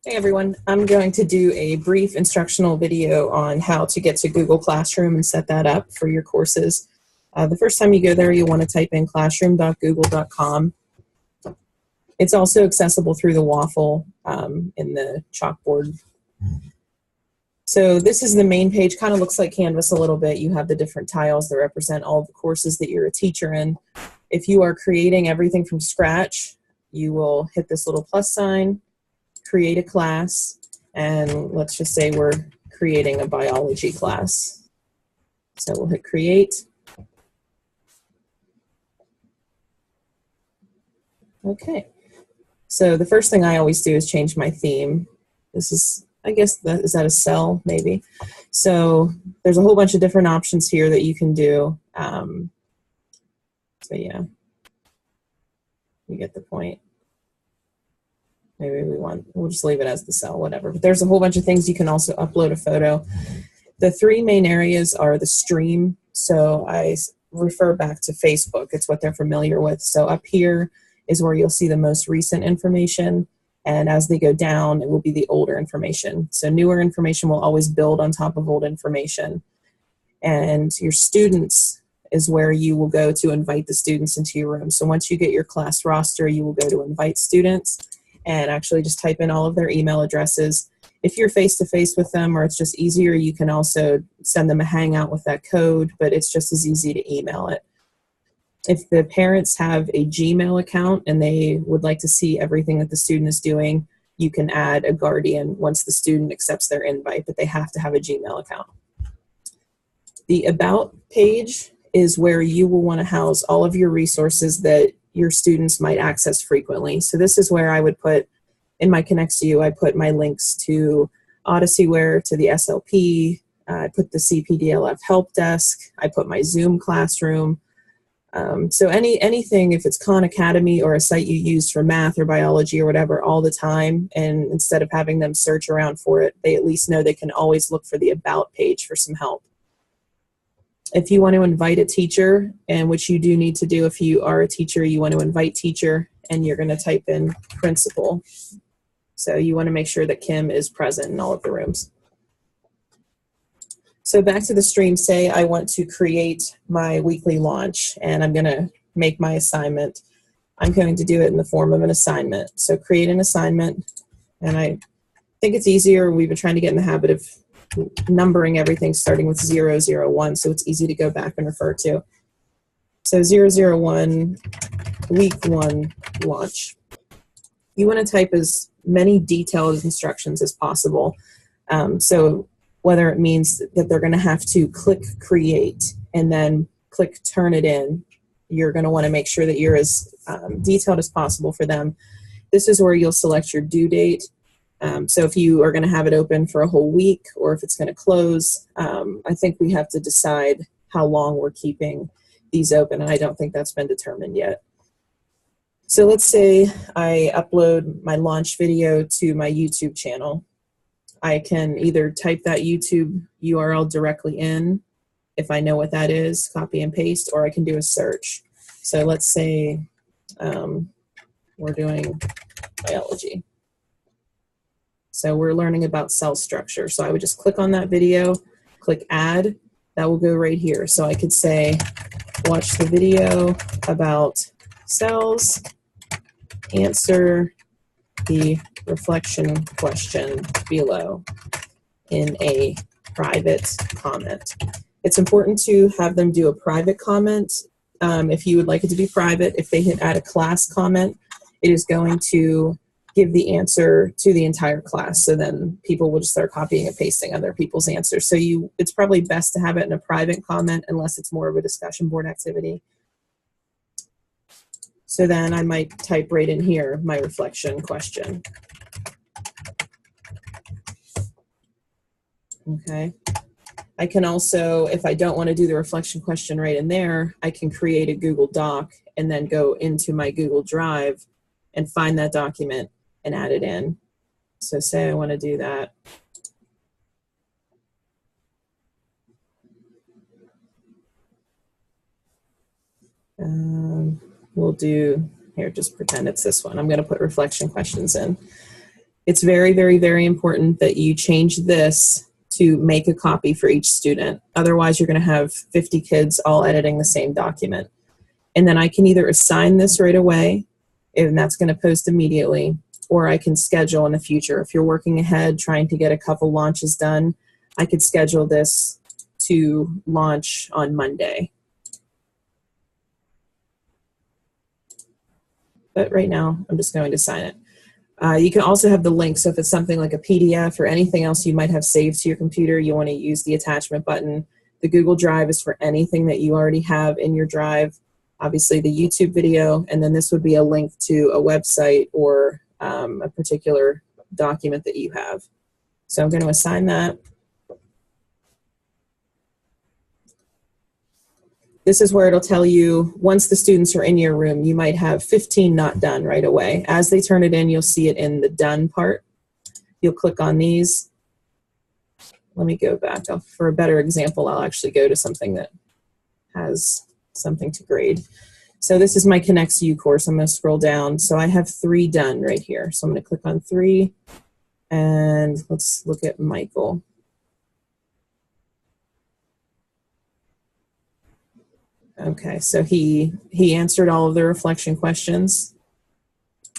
Hey everyone, I'm going to do a brief instructional video on how to get to Google Classroom and set that up for your courses. The first time you go there, you'll want to type in classroom.google.com. It's also accessible through the waffle in the chalkboard. So this is the main page, kind of looks like Canvas a little bit. You have the different tiles that represent all the courses that you're a teacher in. If you are creating everything from scratch, you will hit this little plus sign, create a class, and let's just say we're creating a biology class. So we'll hit create. Okay. So the first thing I always do is change my theme. This is, I guess, is that a cell maybe? So there's a whole bunch of different options here that you can do. So yeah, you get the point. Maybe we'll just leave it as the cell, whatever. But there's a whole bunch of things. You can also upload a photo. The three main areas are the stream. So I refer back to Facebook. It's what they're familiar with. So up here is where you'll see the most recent information. And as they go down, it will be the older information. So newer information will always build on top of old information. And your students is where you will go to invite the students into your room. So once you get your class roster, you will go to invite students and actually just type in all of their email addresses. If you're face-to-face with them or it's just easier, you can also send them a Hangout with that code, but it's just as easy to email it. If the parents have a Gmail account and they would like to see everything that the student is doing, you can add a guardian once the student accepts their invite, but they have to have a Gmail account. The About page is where you will want to house all of your resources that your students might access frequently. So this is where I would put, in my Connects-U, I put my links to Odyssey-ware, to the SLP, I put the CPDLF help desk, I put my Zoom classroom. So anything, if it's Khan Academy or a site you use for math or biology or whatever all the time, and instead of having them search around for it, they at least know they can always look for the About page for some help. If you want to invite a teacher, and which you do need to do if you are a teacher, you want to invite teacher, and you're going to type in principal. So you want to make sure that Kim is present in all of the rooms. So back to the stream, say I want to create my weekly launch, and I'm going to make my assignment. I'm going to do it in the form of an assignment. So create an assignment, and I think it's easier. We've been trying to get in the habit of numbering everything starting with 001, so it's easy to go back and refer to. So 001, week 1 launch. You want to type as many detailed instructions as possible. So whether it means that they're going to have to click create and then click turn it in, you're going to want to make sure that you're as detailed as possible for them. This is where you'll select your due date. So if you are going to have it open for a whole week or if it's going to close, I think we have to decide how long we're keeping these open, and I don't think that's been determined yet. So let's say I upload my launch video to my YouTube channel. I can either type that YouTube URL directly in, if I know what that is, copy and paste, or I can do a search. So let's say we're doing biology. So we're learning about cell structure. So I would just click on that video, click add, that will go right here. So I could say, watch the video about cells, answer the reflection question below in a private comment. It's important to have them do a private comment. If you would like it to be private, if they hit add a class comment, it is going to give the answer to the entire class. So then people will just start copying and pasting other people's answers. So it's probably best to have it in a private comment unless it's more of a discussion board activity. So then I might type right in here, my reflection question. Okay. I can also, if I don't want to do the reflection question right in there, I can create a Google Doc and then go into my Google Drive and find that document and add it in. So say I want to do that. We'll do, here, just pretend it's this one. I'm going to put reflection questions in. It's very, very, very important that you change this to make a copy for each student. Otherwise, you're going to have 50 kids all editing the same document. And then I can either assign this right away, and that's going to post immediately, or I can schedule in the future. If you're working ahead, trying to get a couple launches done, I could schedule this to launch on Monday. But right now, I'm just going to sign it. You can also have the link, so if it's something like a PDF or anything else you might have saved to your computer, you want to use the attachment button. The Google Drive is for anything that you already have in your drive, obviously the YouTube video, and then this would be a link to a website or a particular document that you have. So I'm going to assign that. This is where it'll tell you, once the students are in your room, you might have 15 not done right away. As they turn it in, you'll see it in the done part. You'll click on these. Let me go back. For a better example, I'll actually go to something that has something to grade. So this is my ConnectsU course. I'm going to scroll down. So I have 3 done right here. So I'm going to click on 3, and let's look at Michael. Okay, so he answered all of the reflection questions,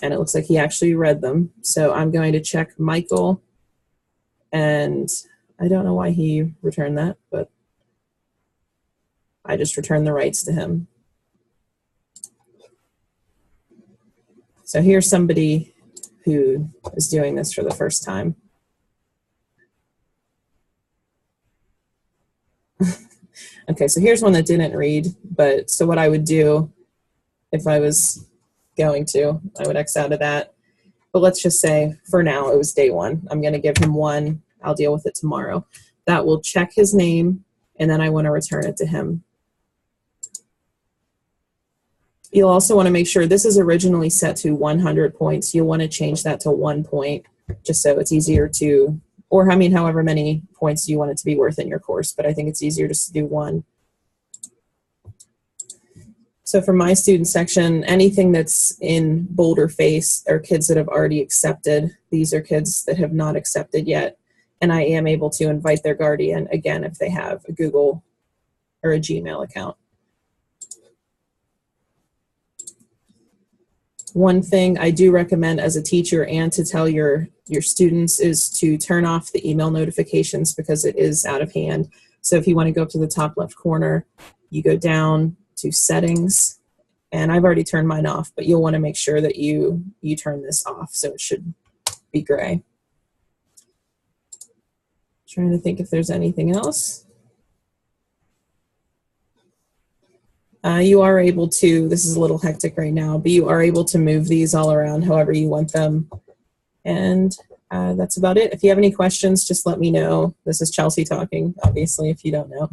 and it looks like he actually read them. So I'm going to check Michael, and I don't know why he returned that, but I just returned the rights to him. So here's somebody who is doing this for the first time. Okay, so here's one that didn't read, but so what I would do if I was going to, I would X out of that. But let's just say for now it was day 1. I'm going to give him 1. I'll deal with it tomorrow. That will check his name, and then I want to return it to him. You'll also want to make sure this is originally set to 100 points. You'll want to change that to 1 point just so it's easier to, or I mean, however many points you want it to be worth in your course, but I think it's easier just to do 1. So for my student section, anything that's in boldface are kids that have already accepted. These are kids that have not accepted yet. And I am able to invite their guardian, again, if they have a Google or a Gmail account. One thing I do recommend as a teacher and to tell your students is to turn off the email notifications because it is out of hand. So if you want to go up to the top left corner, you go down to settings, and I've already turned mine off, but you'll want to make sure that you turn this off, so it should be gray. Trying to think if there's anything else. You are able to, this is a little hectic right now, but you are able to move these all around however you want them. And that's about it. If you have any questions, just let me know. This is Chelsea talking, obviously, if you don't know.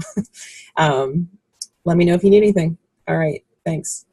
Let me know if you need anything. All right, thanks.